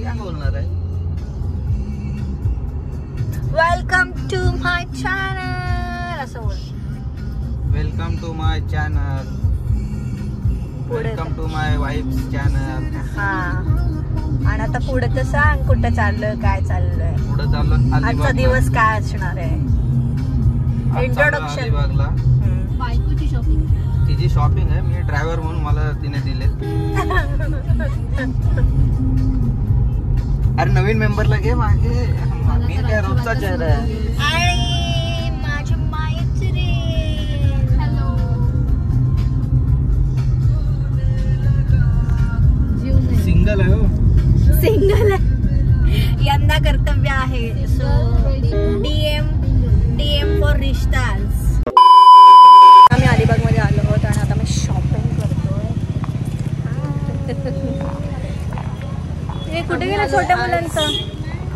काय बोलणार आहे? वेलकम टू माय चॅनल असं बोल. Welcome to my channel. Welcome to my wife's channel. हा, आणि आता पुढे तर सांग कुठं चाललोय, काय चाललंय, पुढे चाललो. आजचा दिवस काय असणार आहे. इंट्रोडक्शन. बायकोची शॉपिंग. तिची शॉपिंग आहे. मी ड्रायव्हर म्हणून मला तिने दिले. अरे नवीन मेंबरला घे मागे. मी काय रोजचा चेहरा आहे. आणि माझी मैत्रीण. हॅलो. सिंगल आहे हो. सिंगल आहे. यंदा कर्तव्य आहे. सो डीएम फॉर रिश्ताज. आम्ही अलिबाग मध्ये आलो आहोत आणि आता मी शॉपिंग करतोय. हे कुठे गेलं छोट्या मुलांचं?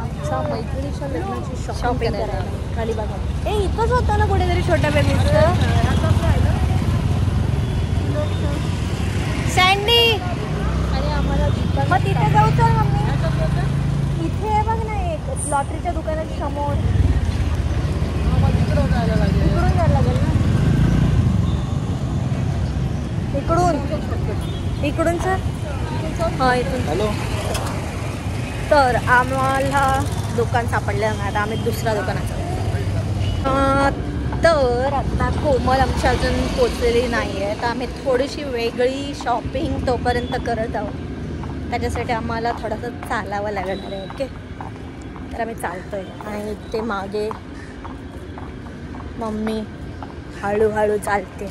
आमच्या मैत्रिणीच्या लग्नाची शॉपिंग करायला अलिबाग. हे इथंच होतं ना कुठेतरी छोट्या बेबीचं. सँडी. आणि आम्हाला मग तिथे जाऊ चल मम्मी. इथे आहे बघ ना एक लॉटरीच्या दुकानाच्या समोर. इकडून जायला लागेल ना. इकडून सर. हा इथून. हॅलो. तर आम्हाला दुकान सापडलं नाही. आता आम्ही दुसऱ्या दुकानात. तर आता कोमल आमची अजून पोचलेली नाही आहे. तर आम्ही थोडीशी वेगळी शॉपिंग तोपर्यंत करत आहोत. त्याच्यासाठी आम्हाला थोडंसं चालावं लागणार आहे. ओके, तर आम्ही चालतोय आणि ते मागे मम्मी हळूहळू चालते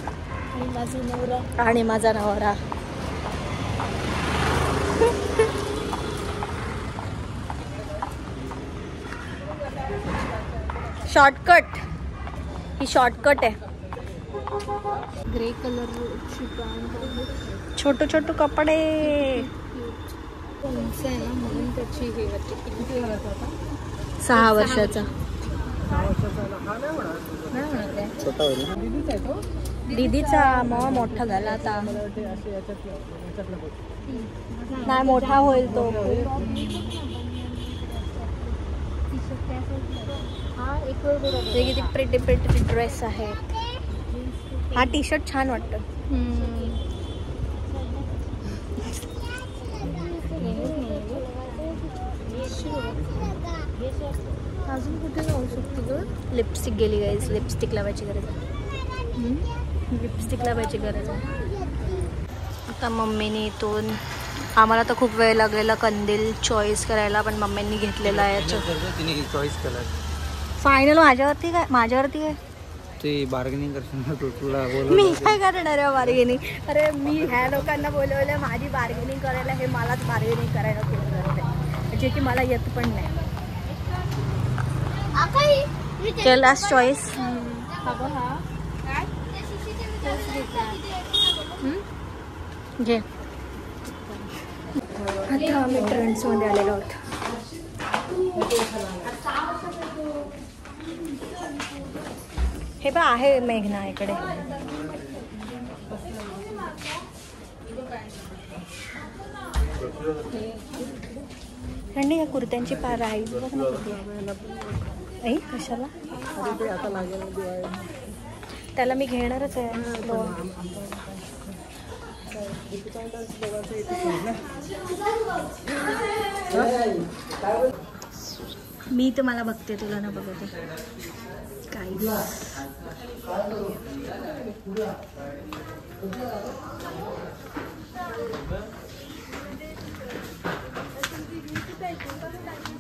आणि माझा नवरा. शॉर्टकट. ही शॉर्टकट आहे. ग्रे कलरची पॅन्ट. छोटे छोटे कपडे. उंच आहे ना म्हणून त्याची हे वाटते. किती घालत होता? 6 वर्षाचा. छोटा होईल ना. दीदीचा मग मोठा झाला आता. नाही मोठा होईल तो. ते किती प्रिटी प्रिटी ड्रेस आहे. हा टी शर्ट छान वाटतं. अजून कुठे जाऊ शकतो ग? लिपस्टिक गेली गाईज. लिपस्टिक लावायची गरज आहे. लिपस्टिक लावायची गरज आहे. आता मम्मीने इथून आम्हाला तर खूप वेळ लागलेला कंदील चॉईस करायला, पण मम्मींनी घेतलेला आहे. तिने चॉईस केला. फायनल माझ्यावरती काय ते बार्गेनिंग करशील तुला. मी काय करणार आहे बार्गेनिंग? अरे मी ह्या लोकांना बोलवलं माझी बार्गेनिंग करायला. हे मलाच बार्गेनिंग करायला केलं, जे की मला येत पण नाही. लास्ट चॉईस घे. आता आम्ही ट्रेंड्स मध्ये आलेलो आहोत. हे पण आहे मेघना इकडे. थंडी या कुर्त्यांची प्राईस बघ ना. कशाला? त्याला मी घेणारच आहे. मी तर मला बघते, तुला ना बघते काय.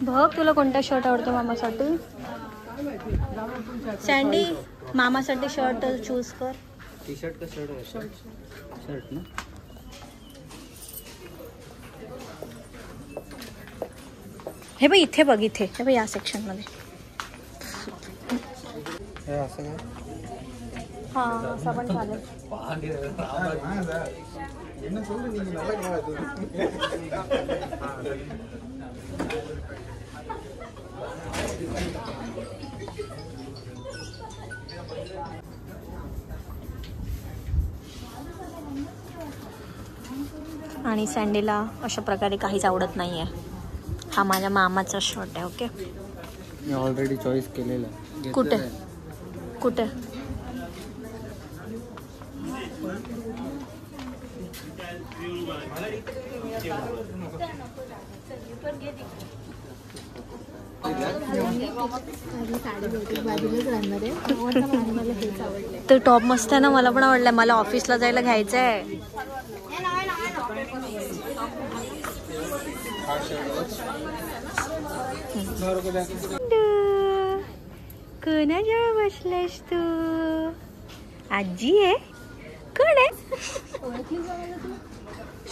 बघ तुला कोणता शर्ट आवडतो मामासाठी. सँडी मामासाठी शर्ट चूज कर. टी शर्ट का शर्ट? शर्ट ना. हे बघ इथे बघ. इथे हे बघ या सेक्शन मध्ये. हा असं पण चालेल. आणि सँडीला अशा प्रकारे काहीच आवडत नाही आहे. हा माझ्या मामाचा शर्ट आहे. ओके, मी ऑलरेडी चॉईस केलेला आहे. कुठे कुठे ते टॉप मस्त आहे ना, मला पण आवडलंय. मला ऑफिसला जायला घ्यायचं आहे. कोणाजवळ बसलायस तू? आजी आहे? कोण आहे?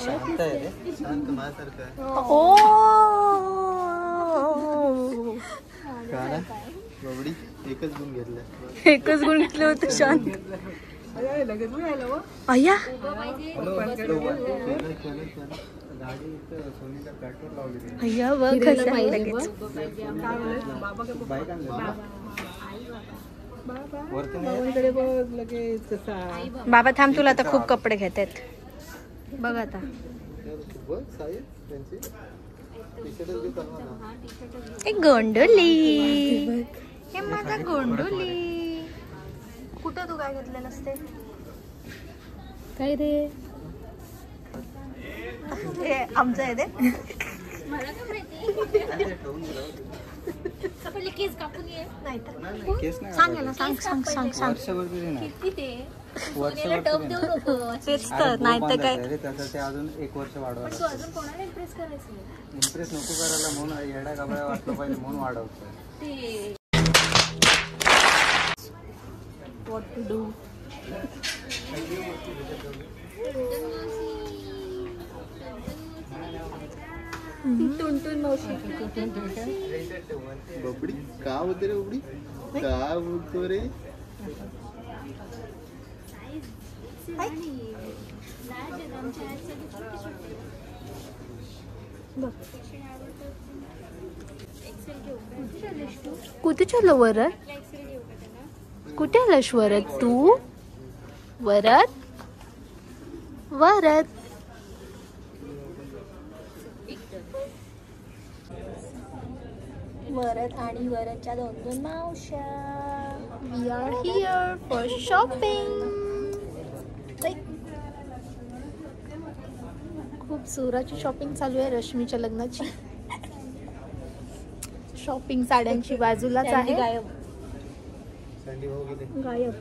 शांत आहे रे, शांत माझ्यासारखं आहे. ओ काय बबडी, एकच गुण घेतलं. एकच गुण घेतलं होतं. शांत अय्या अय्या बघ कसं लगेच. बाबा थांब, तुला आता खूप कपडे घेत आहेत बघ. आता एक गोंडोली, हे माझा गोंडोली. कुठं तू काय घेतलेलं असते? काय रे? हे आमचं आहे ते. मला काय माहिती. केस कापून ये. नाही तर केस नाही सांग ना, सांग सांग सांग सांग. वर्षभर तरी नाही. किती ते? वर्षभर टप तरी देऊ नाही. नको. तेच तर, नाही तर काय. अरे त्याचं ते अजून 1 वर्ष वाढवायला. तू अजून कोणाला इम्प्रेस करायचं? इम्प्रेस नको करायला म्हणून येड्या गाबड्या वाटलं पाहिजे म्हणून वाढवतोय. ते what to do. टुनटुन मावशी. बबडी का बोलते रे? बबडी का बोलतो रे? कुठे चाललो वरत? कुठे आलास वरत तू? वरत वरत वरत आणि वरतच्या 2 मावश्या. We are here for shopping. खूप जोराची शॉपिंग चालू आहे रश्मीच्या लग्नाची. शॉपिंग साड्यांची बाजूलाच आहे. गायब गायब.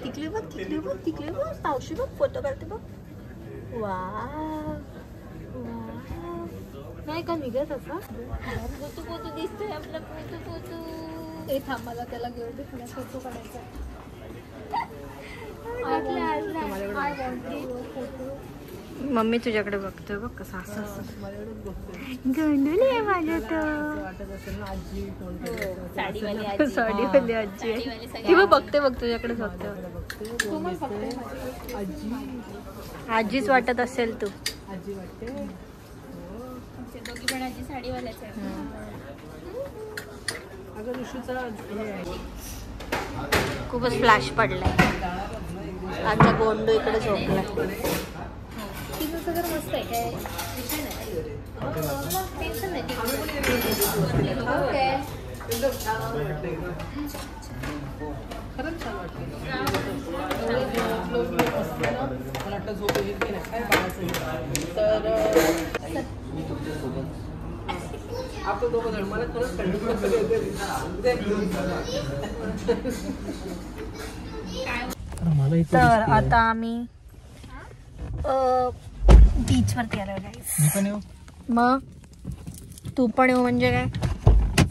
तिकले बघ, तिकले बघ, तिकले बघ. पावशी बघ, फोटो काढते बघ. वाव नाही का निघत असा. पोतू पोतू दिसतोय आपला पोतू पोतू. ते थांब, मला त्याला घेऊन दे, पुन्हा फोटो काढायचा. मम्मी तुझ्याकडे बघतोय बघ कसा. असं गंडोली आहे माझ्या साडीवाली आजी. साडीवाली आजी आहे ती. बघते बघ तुझ्याकडे बघते. आजीच वाटत असेल तू. दोघी पण आजी साडीवाल्याच आहे. खूपच फ्लॅश पडलाय. आमचा गोंडू इकडे झोपला. तिचं सगळं मस्त आहे, काय विषय नाही. टेन्शन नाही. तर आता आम्ही बीच वरती आलो गाईस. मी पण येऊ? मग तू पण येऊ म्हणजे काय?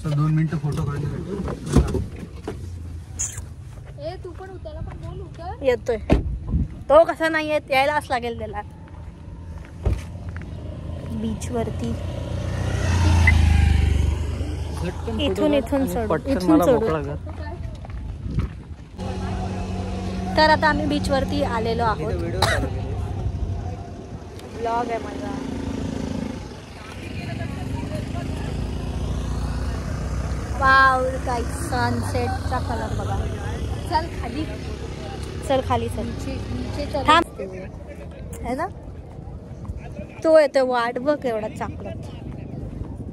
2 मिनिटं फोटो काढले. ए तू पण उतारा पण बोल. उतर. येतोय तो. कसा नाही येत, यायलाच लागेल त्याला. बीच वरती इथून इथून सोडू. तर आता आम्ही बीच वरती आलेलो आहोत. ब्लॉग आहे माझा. वाव काय सनसेटचा कलर बघा. चल खाली. चल खाली चल. नीचे थांब है ना. तो येतोय वाट बघ एवढा चाकलत.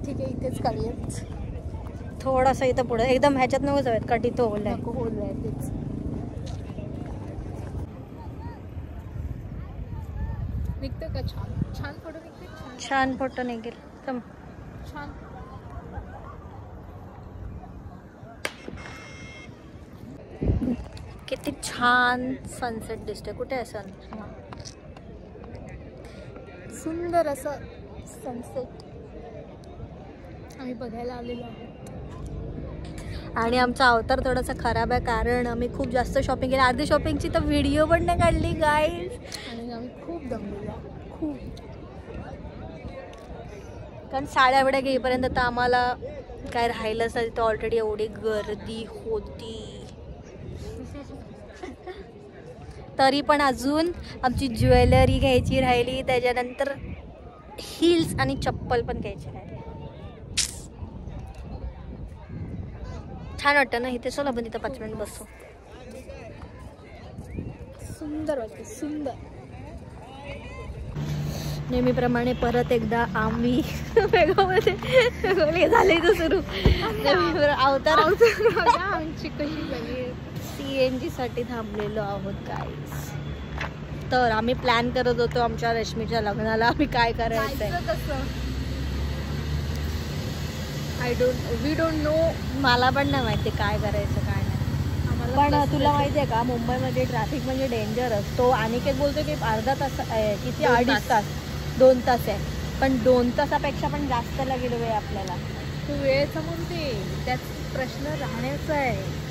ठीक आहे इथेच काढूयात. थोडासा इथं पुढे एकदम ह्याच्यात नको जाऊयात कटी तो ओलाय. नको होलंय तेच. निघतं का छान छान फोटो निघते. छान फोटो निघेल. थांब. छान. किती छान सनसेट दिसतोय. कुठे आहे सन. सुंदर असं सनसेट आम्ही बघायला आलेलो आहोत. आणि आमचा अवतार थोडासा खराब आहे कारण आम्ही खूप जास्त शॉपिंग केली. अर्धी शॉपिंगची तर व्हिडिओ पण नाही काढली गाईज. आणि आम्ही खूप दमलेलो खूप. कारण साड्या बिड्या घेईपर्यंत तर आम्हाला काय राहिलंच नाही. तिथं ऑलरेडी एवढी गर्दी होती. तरी पण अजून आमची ज्वेलरी घ्यायची राहिली. त्याच्यानंतर हिल्स आणि चप्पल पण घ्यायची राहिली. छान वाटतं ना इथे. चल आपण तिथं 5 मिनिट बसू. सुंदर वाटते सुंदर. नेहमीप्रमाणे परत एकदा आम्ही वेगळे झाले तो सुरू. अवतार आमची कशी झाली. CNG साठी थांबलेलो आहोत गाईस. तर आम्ही प्लॅन करत होतो आमच्या रश्मीच्या लग्नाला आम्ही काय करायचंय. We don't know. मला पण नाही माहिती काय करायचं काय नाही. पण तुला माहिती आहे का मुंबईमध्ये ट्रॅफिक म्हणजे डेंजर असतो. अनिकेत बोलतो की अर्धा तास किती 2.5 तास 2 तास आहे. पण 2 तासापेक्षा पण जास्त लागेल वेळ आपल्याला. तू वेळेचा म्हणते त्यात प्रश्न राहण्याचा आहे.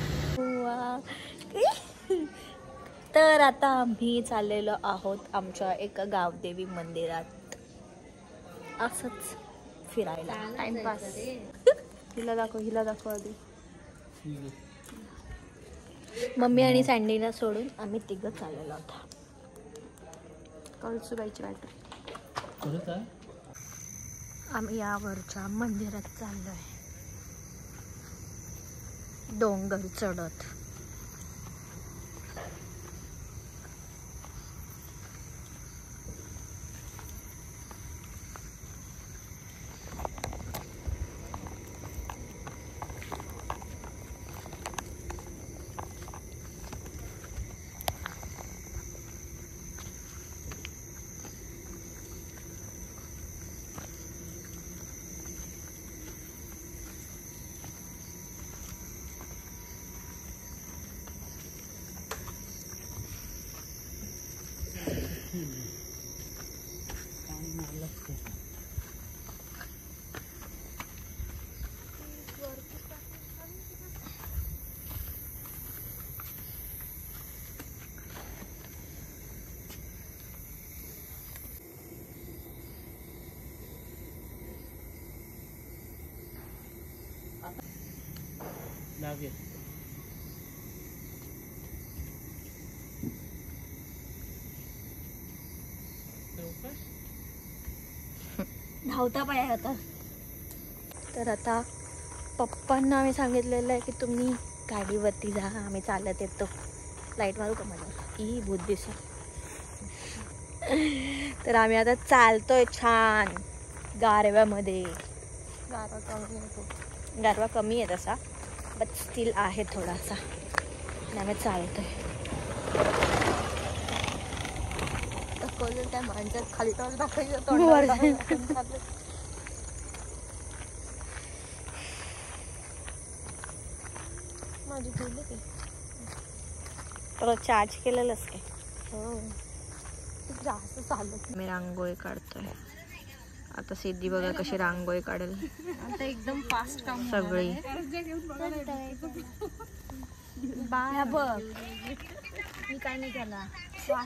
तर आता आम्ही चाललेलो आहोत आमच्या एका गावदेवी मंदिरात असंच फिरायला टाइमपास. हिला दाखव आधी. मम्मी आणि सँडीला सोडून आम्ही 3 चाललेलो होता. कळसुबाईची वाट. आम्ही यावरच्या मंदिरात चाललोय डोंगर चढत. धावता पाय आता. तर आता पप्पांना आम्ही सांगितलेलं आहे की तुम्ही गाडीवरती जा आम्ही चालत येतो. लाईट मारू का मला ही भूत दिसा. तर आम्ही आता चालतोय छान गारव्यामध्ये. गारवा कमी आहे तसा बट स्टील आहे थोडासा. आम्ही चालतोय. त्या माणसात खाली तोंड दाखवायचं. माझी गेली की परत चार्ज केलेलंच काय. हो जास्त चालत. मी रांगोळी काढतोय आता. सिद्धी बघा कशी रांगोळी काढेल. आता एकदम फास्ट काम सगळी बघ. मी काय नाही केला.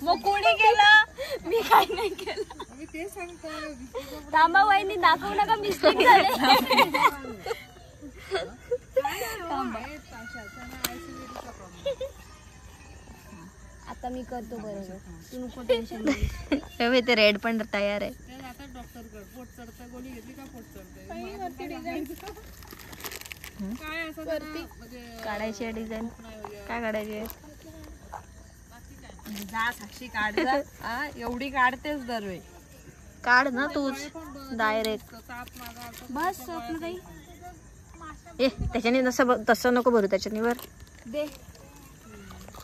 मग कोणी केला. मी काय नाही केलं. तांबा वहिनी दाखवू नका मिस्टेक झाले. आता मी करतो बरोबर. तू नको टेन्शन. ते रेड पण तयार आहे. काढायची आहे डिझाईन. काय काढायची आहे. जा साक्षी काढ जा. हा, एवढी काढतेस दरवेळी. काढ ना तूच डायरेक्ट. बस स्वप्न ताई ए त्याच्याने तसं नको भरू, त्याच्याने वर दे.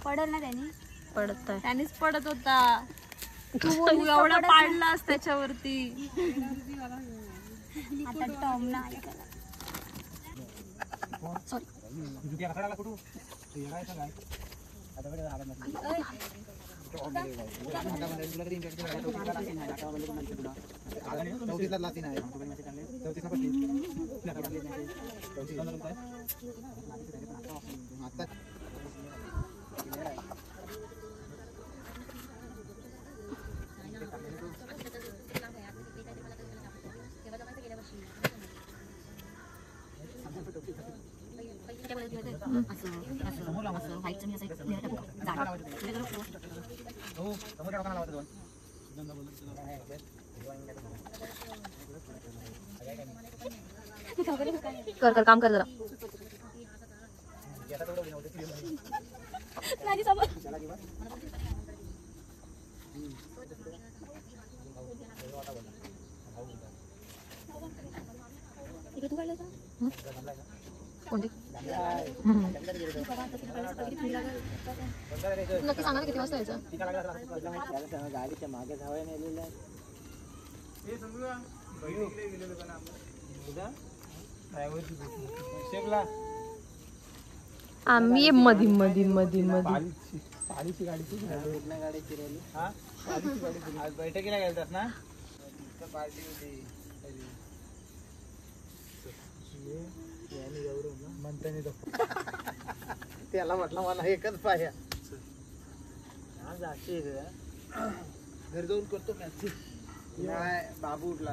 पडल ना त्याने. पडत आहे. त्यानेच पडत होता. तू एवढा पाडलास त्याच्यावरती. आता टॉम ना ऐकायला. कर कर काम कर जरा. कोणती नक्की सांगा ना किती वाजता यायचं. गाडीच्या मागे धावया नेलेलं आहे. आम्ही मधी मधी मधी मधी पालीची गाडी फिरवली. हा आज बैठकीला गेलतास ना. पार्टी होती त्याला म्हटलं मला एकच पाया. घर जाऊन करतो मॅच. नाही बाबू उठला.